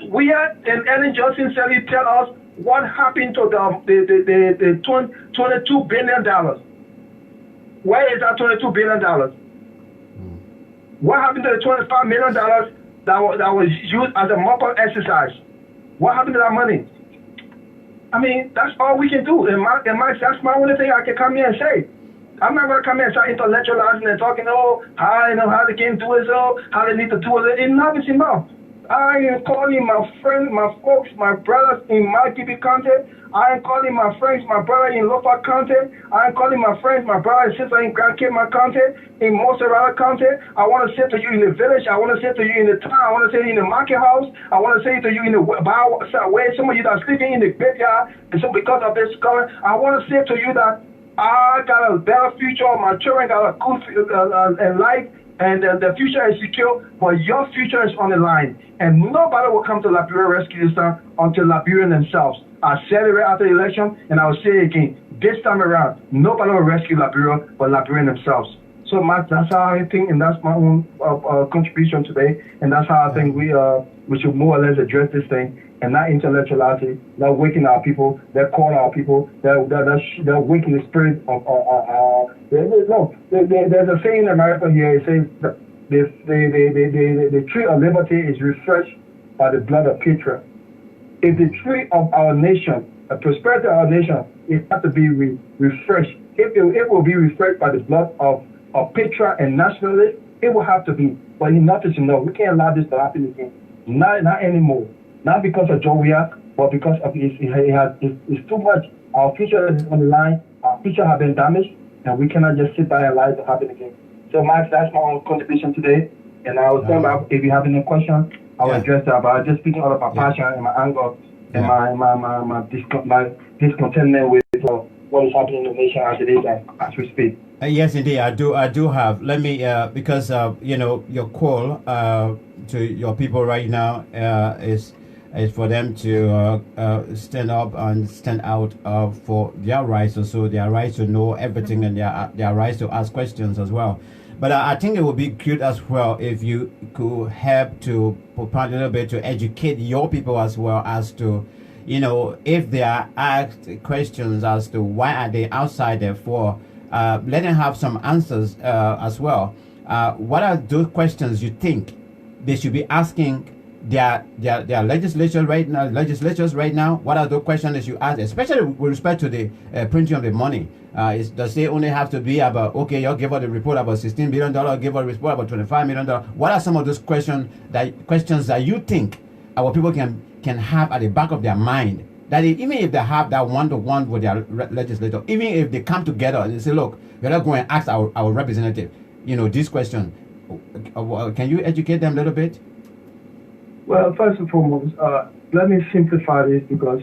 We and Ellen Johnson said, tell us what happened to the $22 billion. Where is that $22 billion? What happened to the $25 million that was used as a mop-up exercise? What happened to that money? I mean, that's all we can do. And that's my only thing I can come here and say. I'm not going to come here and start intellectualizing and talking, how they can do it, how they need to do it. Enough is enough. I am calling my friends, my folks, my brothers in my DB County. I am calling my friends, my brother in Lofa County. I am calling my friends, my brother and sister in Grand Cape County, in Montserrat County. I want to say to you in the village. I want to say to you in the town. I want to say to you in the market house. I want to say to you in the where some of you that are sleeping in the graveyard, and so because of this color, I want to say to you that I got a better future. My children got a good life. And the future is secure, but your future is on the line. And nobody will come to Liberia rescue this time until Liberians themselves. I said it right after the election, and I will say it again. This time around, nobody will rescue Liberia but Liberians themselves. So, Matt, that's how I think, and that's my own contribution today. And that's how I think we should more or less address this thing, and not intellectuality, not waking our people, that call our people, that waking the spirit of there's a saying in America here. It says that the tree of liberty is refreshed by the blood of patriots. If the tree of our nation, the prosperity of our nation, it has to be refreshed. If it will be refreshed by the blood of patriot and nationalists, it will have to be. But enough is enough. We can't allow this to happen again. Not anymore. Not because of Jovial, but because of it's too much. Our future is on the line. Our future has been damaged. and we cannot just sit by and allow it to happen again. So, Max, that's my own contribution today. And I was saying about if you have any questions, I will address that. But I was just speaking out of my passion and my anger and my discontentment with what is happening in the nation as it is as we speak. Yes, indeed, I do have. Let me because your call to your people right now is for them to stand up and stand out for their rights, also their rights to know everything and their rights to ask questions as well. But I think it would be good as well if you could help to propound a little bit to educate your people as well as to, if they are asked questions as to why are they outside there for, let them have some answers as well. What are those questions you think they should be asking their legislatures right now? What are those questions that you ask, especially with respect to the printing of the money? Does it only have to be about, okay, you'll give us a report about $16 billion, give us a report about $25 million? What are some of those questions that you think our people can have at the back of their mind, that even if they have that one-to-one with their legislator, even if they come together and say, look, we're not going to ask our representative, this question, can you educate them a little bit? Well, first and foremost, let me simplify this because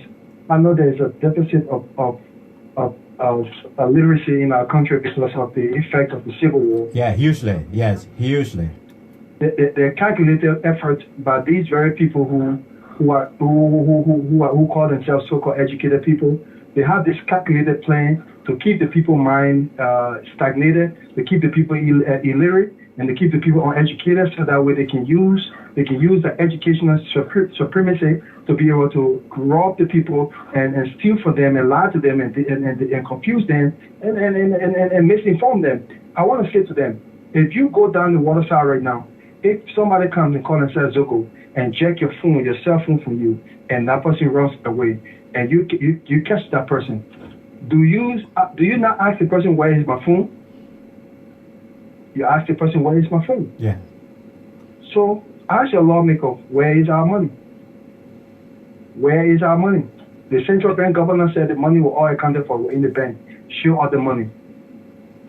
I know there's a deficit of literacy in our country because of the effect of the Civil War. Yeah, hugely. Yes, hugely. The calculated effort by these very people who call themselves so-called educated people, they have this calculated plan to keep the people's mind stagnated, to keep the people illiterate, and to keep the people uneducated, so that way they can use the educational supremacy to be able to rob the people and steal from them and lie to them and confuse them and misinform them. I want to say to them, if you go down the waterside right now, if somebody comes and calls themselves Zogo and jack your phone, your cell phone from you, and that person runs away, and you catch that person, do you not ask the person, where is my phone? You ask the person, where is my phone? Yeah. So ask your lawmaker, where is our money? Where is our money? The central bank governor said the money will all accounted for in the bank. Show all the money.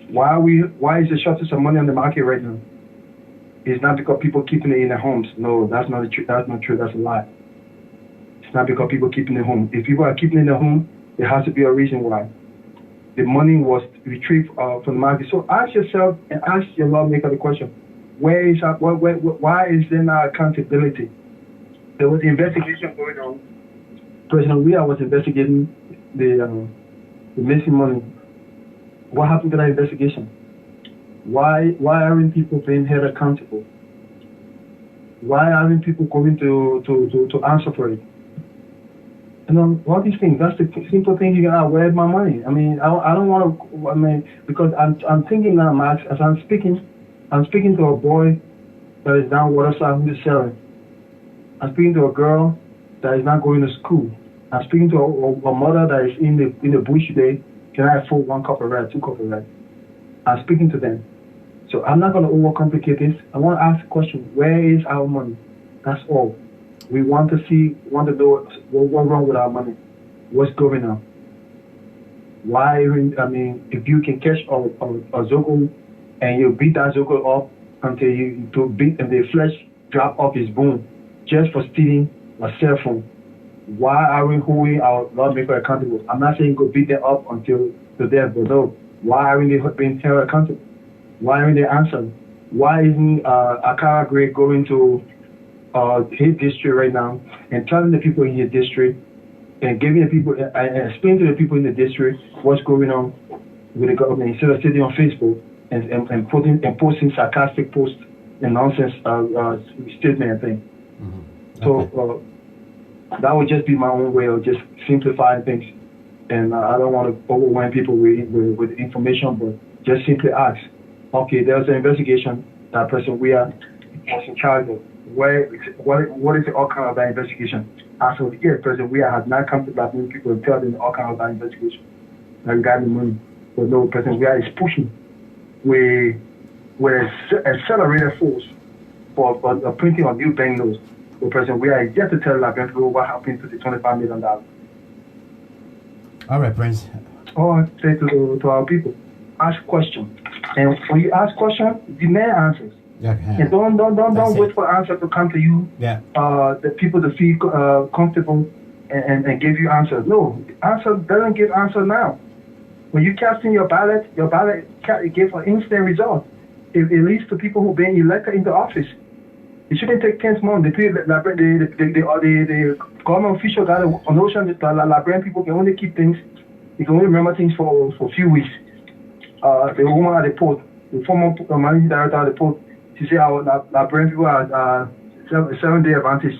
Why is the shortage of money on the market right now? It's not because people keeping it in their homes. No, that's not true. That's not true. That's a lie. It's not because people keeping it home. If people are keeping it in their home, there has to be a reason why. The money was retrieved from the market. So ask yourself and ask your lawmaker the question: why is there not accountability? There was an investigation going on. President Weah was investigating the missing money. What happened to that investigation? Why aren't people being held accountable? Why aren't people going to answer for it? All these things. That's the simple thing you got. Where's my money? I mean, I don't want to. I mean, because I'm thinking now, Max, as I'm speaking to a boy that is down waterside who is selling. I'm speaking to a girl that is not going to school. I'm speaking to a mother that is in the bush today. Can I afford 1 cup of red, 2 cups of red? I'm speaking to them. So I'm not going to overcomplicate this. I want to ask the question: where is our money? That's all. We want to know what's wrong with our money. What's going on? Why? I mean, if you can catch a Zogo and you beat that Zogo up until the flesh drop off his bone just for stealing a cell phone, why are we holding our lawmaker accountable? I'm not saying go beat them up until the death, but no. Why aren't they being held accountable? Why aren't they answering? Why isn't Akara Gray going to his district right now and telling the people in his district and giving the people and explaining to the people in the district what's going on with the government, instead of sitting on Facebook and posting sarcastic posts and nonsense statement and thing. Mm-hmm. Okay. So that would just be my own way of just simplifying things. And I don't want to overwhelm people with information, but just simply ask. Okay, there's an investigation. That person was in charge of. What is the outcome of that investigation? After yes, President Weah has not come to Black people and tell them the outcome of that investigation regarding money. But no, President Weah is pushing with accelerated force for the printing of new banknotes. But President Weah is yet to tell Black people what happened to the $25 million. All right, Prince. Oh, I say to our people, ask questions. And when you ask questions, demand answers. And don't wait for answer to come to you. The people to feel comfortable and give you answers. No, answer doesn't give answer now. When you cast in your ballot gives an instant result. It leads to people who've been elected into office. It shouldn't take 10 months. The government official got a notion that librarian people can only keep things, you can only remember things for a few weeks. The woman at the port, the former managing director at the port, she said our librarian people are 7-day advantage.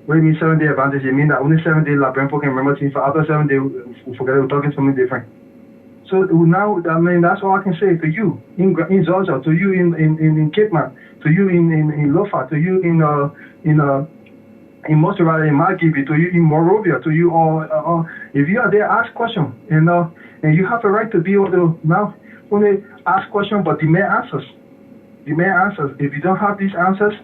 What do you mean 7-day advantage? It means that only 7 days librarian people can remember things. For after 7 days, we forget we're talking something different. So now, I mean, that's all I can say to you in Georgia, to you in Cape Man, to you in Lofa, to you in Montserrat, in Margibi, to you in Morovia, to you all. If you are there, ask questions, and you have a right to be able to now only ask questions, but demand answers. Demand answers. If you don't have these answers,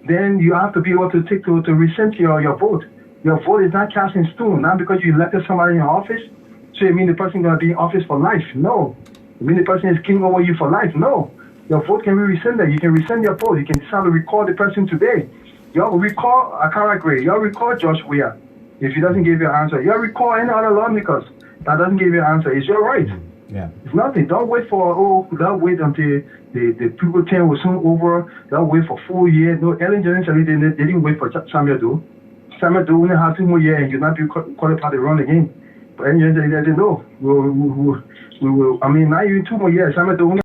then you have to be able to take to rescind your vote. Your vote is not cast in stone, not because you elected somebody in office. So you mean the person going to be in office for life? No. You mean the person is king over you for life? No. Your vote can be rescinded. You can rescind your vote. You can decide to recall the person today. Y'all recall Akara Gray. Y'all recall Josh Weir if he doesn't give you an answer. Y'all recall any other lawmakers that doesn't give you an answer. It's your right. Yeah. It's nothing. Don't wait don't wait until the people term was soon over. Don't wait for 4 years. No, Ellen Johnson, they didn't wait for Samuel Doe. Samuel Doe only had 2 more years and you'll not be qualified to run again. But Ellen Johnson, they didn't know. We will, I mean, not even 2 more years. Samuel Doe only